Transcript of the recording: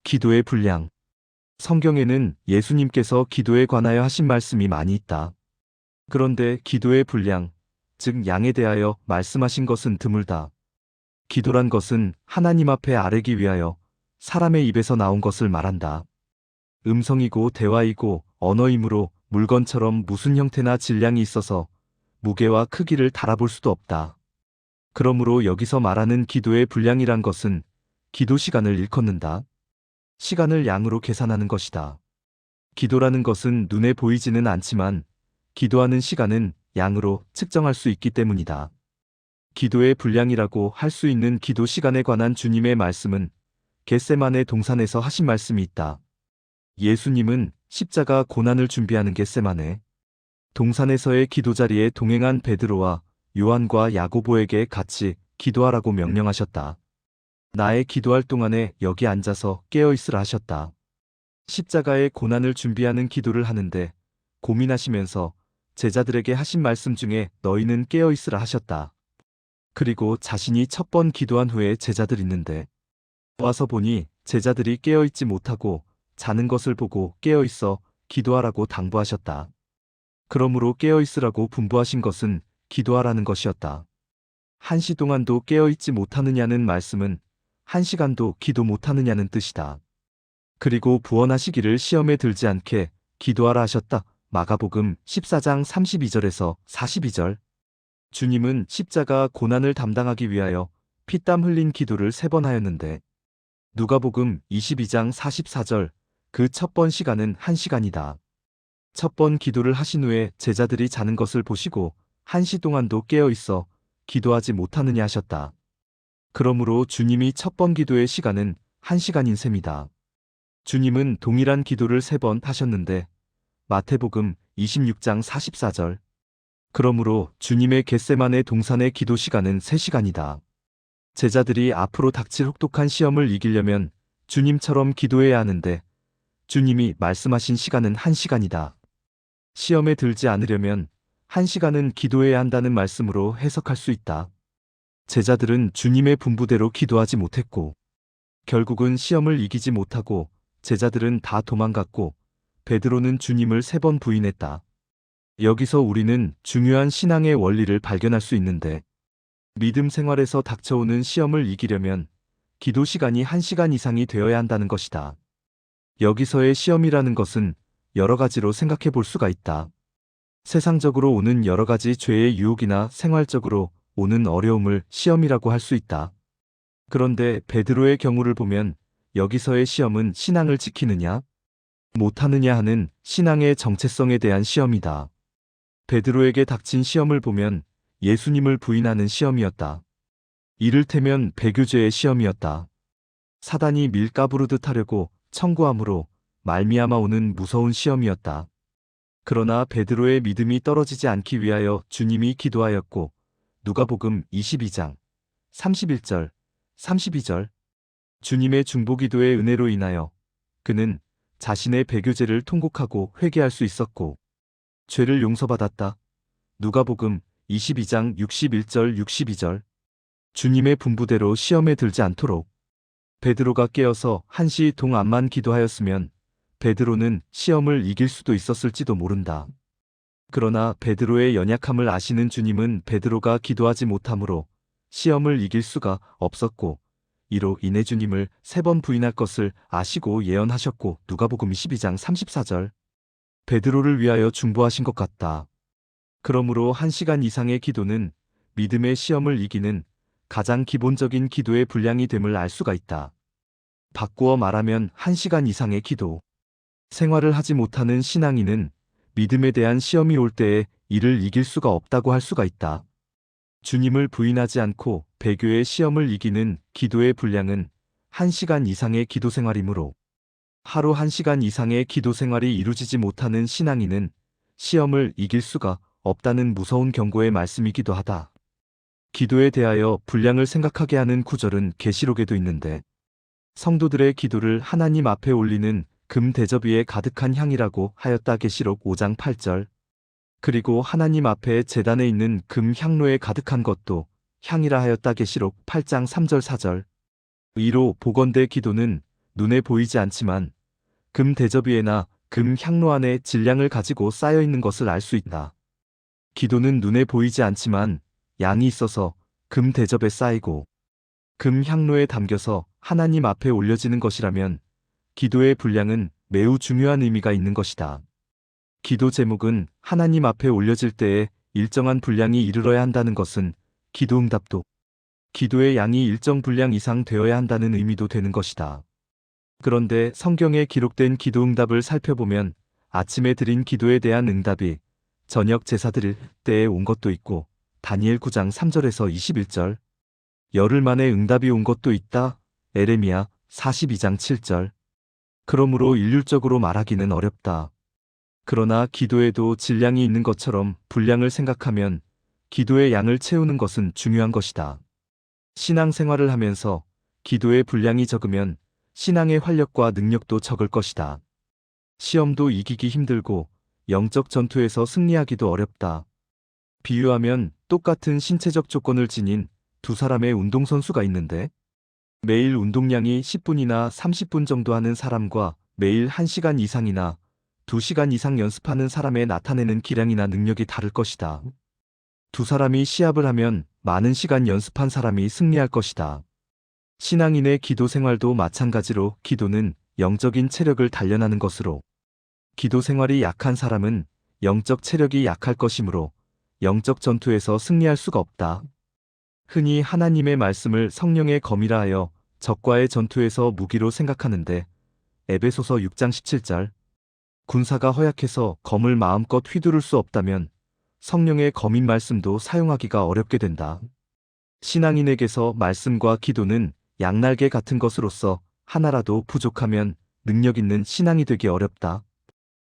기도의 분량. 성경에는 예수님께서 기도에 관하여 하신 말씀이 많이 있다. 그런데 기도의 분량, 즉 양에 대하여 말씀하신 것은 드물다. 기도란 것은 하나님 앞에 아뢰기 위하여 사람의 입에서 나온 것을 말한다. 음성이고 대화이고 언어이므로 물건처럼 무슨 형태나 질량이 있어서 무게와 크기를 달아볼 수도 없다. 그러므로 여기서 말하는 기도의 분량이란 것은 기도 시간을 일컫는다. 시간을 양으로 계산하는 것이다. 기도라는 것은 눈에 보이지는 않지만 기도하는 시간은 양으로 측정할 수 있기 때문이다. 기도의 분량이라고 할 수 있는 기도 시간에 관한 주님의 말씀은 겟세마네 동산에서 하신 말씀이 있다. 예수님은 십자가 고난을 준비하는 겟세마네 동산에서의 기도 자리에 동행한 베드로와 요한과 야고보에게 같이 기도하라고 명령하셨다. 나의 기도할 동안에 여기 앉아서 깨어있으라 하셨다. 십자가의 고난을 준비하는 기도를 하는데 고민하시면서 제자들에게 하신 말씀 중에 너희는 깨어있으라 하셨다. 그리고 자신이 첫 번 기도한 후에 제자들 있는데 와서 보니 제자들이 깨어있지 못하고 자는 것을 보고 깨어있어 기도하라고 당부하셨다. 그러므로 깨어있으라고 분부하신 것은 기도하라는 것이었다. 1시 동안도 깨어있지 못하느냐는 말씀은 1시간도 기도 못하느냐는 뜻이다. 그리고 부언하시기를 시험에 들지 않게 기도하라 하셨다. 마가복음 14장 32절에서 42절. 주님은 십자가 고난을 담당하기 위하여 피땀 흘린 기도를 3번 하였는데 누가복음 22장 44절 그 첫 번 시간은 1시간이다. 첫 번 기도를 하신 후에 제자들이 자는 것을 보시고 1시 동안도 깨어 있어 기도하지 못하느냐 하셨다. 그러므로 주님이 첫 번 기도의 시간은 1시간인 셈이다. 주님은 동일한 기도를 3번 하셨는데 마태복음 26장 44절. 그러므로 주님의 겟세마네 동산의 기도 시간은 3시간이다. 제자들이 앞으로 닥칠 혹독한 시험을 이기려면 주님처럼 기도해야 하는데 주님이 말씀하신 시간은 1시간이다. 시험에 들지 않으려면 1시간은 기도해야 한다는 말씀으로 해석할 수 있다. 제자들은 주님의 분부대로 기도하지 못했고 결국은 시험을 이기지 못하고 제자들은 다 도망갔고 베드로는 주님을 3번 부인했다. 여기서 우리는 중요한 신앙의 원리를 발견할 수 있는데 믿음 생활에서 닥쳐오는 시험을 이기려면 기도 시간이 1시간 이상이 되어야 한다는 것이다. 여기서의 시험이라는 것은 여러 가지로 생각해 볼 수가 있다. 세상적으로 오는 여러 가지 죄의 유혹이나 생활적으로 오는 어려움을 시험이라고 할 수 있다. 그런데 베드로의 경우를 보면 여기서의 시험은 신앙을 지키느냐, 못하느냐 하는 신앙의 정체성에 대한 시험이다. 베드로에게 닥친 시험을 보면 예수님을 부인하는 시험이었다. 이를테면 배교죄의 시험이었다. 사단이 밀가부르듯 하려고 청구함으로 말미암아 오는 무서운 시험이었다. 그러나 베드로의 믿음이 떨어지지 않기 위하여 주님이 기도하였고 누가복음 22장 31절, 32절 주님의 중보기도의 은혜로 인하여 그는 자신의 배교죄를 통곡하고 회개할 수 있었고 죄를 용서받았다. 누가복음 22장 61절 62절 주님의 분부대로 시험에 들지 않도록 베드로가 깨어서 1시 동안만 기도하였으면 베드로는 시험을 이길 수도 있었을지도 모른다. 그러나 베드로의 연약함을 아시는 주님은 베드로가 기도하지 못함으로 시험을 이길 수가 없었고 이로 인해 주님을 3번 부인할 것을 아시고 예언하셨고 누가복음 22장 34절 베드로를 위하여 중보하신 것 같다. 그러므로 1시간 이상의 기도는 믿음의 시험을 이기는 가장 기본적인 기도의 분량이 됨을 알 수가 있다. 바꾸어 말하면 1시간 이상의 기도. 생활을 하지 못하는 신앙인은 믿음에 대한 시험이 올 때에 이를 이길 수가 없다고 할 수가 있다. 주님을 부인하지 않고 배교의 시험을 이기는 기도의 분량은 1시간 이상의 기도 생활이므로 하루 1시간 이상의 기도 생활이 이루어지지 못하는 신앙인은 시험을 이길 수가 없다는 무서운 경고의 말씀이기도 하다. 기도에 대하여 분량을 생각하게 하는 구절은 계시록에도 있는데 성도들의 기도를 하나님 앞에 올리는 금 대접 위에 가득한 향이라고 하였다. 계시록 5장 8절. 그리고 하나님 앞에 제단에 있는 금 향로에 가득한 것도 향이라 하였다. 계시록 8장 3절 4절. 이로 보건대 기도는 눈에 보이지 않지만 금 대접 위에나 금 향로 안에 질량을 가지고 쌓여 있는 것을 알 수 있다. 기도는 눈에 보이지 않지만 양이 있어서 금 대접에 쌓이고 금 향로에 담겨서 하나님 앞에 올려지는 것이라면 기도의 분량은 매우 중요한 의미가 있는 것이다. 기도 제목은 하나님 앞에 올려질 때에 일정한 분량이 이르러야 한다는 것은 기도 응답도 기도의 양이 일정 분량 이상 되어야 한다는 의미도 되는 것이다. 그런데 성경에 기록된 기도 응답을 살펴보면 아침에 드린 기도에 대한 응답이 저녁 제사 드릴 때에 온 것도 있고 다니엘 9장 3절에서 21절, 열흘 만에 응답이 온 것도 있다. 에레미야 42장 7절. 그러므로 일률적으로 말하기는 어렵다. 그러나 기도에도 질량이 있는 것처럼 분량을 생각하면 기도의 양을 채우는 것은 중요한 것이다. 신앙생활을 하면서 기도의 분량이 적으면 신앙의 활력과 능력도 적을 것이다. 시험도 이기기 힘들고 영적 전투에서 승리하기도 어렵다. 비유하면 똑같은 신체적 조건을 지닌 두 사람의 운동선수가 있는데 매일 운동량이 10분이나 30분 정도 하는 사람과 매일 1시간 이상이나 2시간 이상 연습하는 사람의 나타내는 기량이나 능력이 다를 것이다. 두 사람이 시합을 하면 많은 시간 연습한 사람이 승리할 것이다. 신앙인의 기도 생활도 마찬가지로 기도는 영적인 체력을 단련하는 것으로 기도 생활이 약한 사람은 영적 체력이 약할 것이므로 영적 전투에서 승리할 수가 없다. 흔히 하나님의 말씀을 성령의 검이라 하여 적과의 전투에서 무기로 생각하는데 에베소서 6장 17절 군사가 허약해서 검을 마음껏 휘두를 수 없다면 성령의 검인 말씀도 사용하기가 어렵게 된다. 신앙인에게서 말씀과 기도는 양날개 같은 것으로서 하나라도 부족하면 능력 있는 신앙이 되기 어렵다.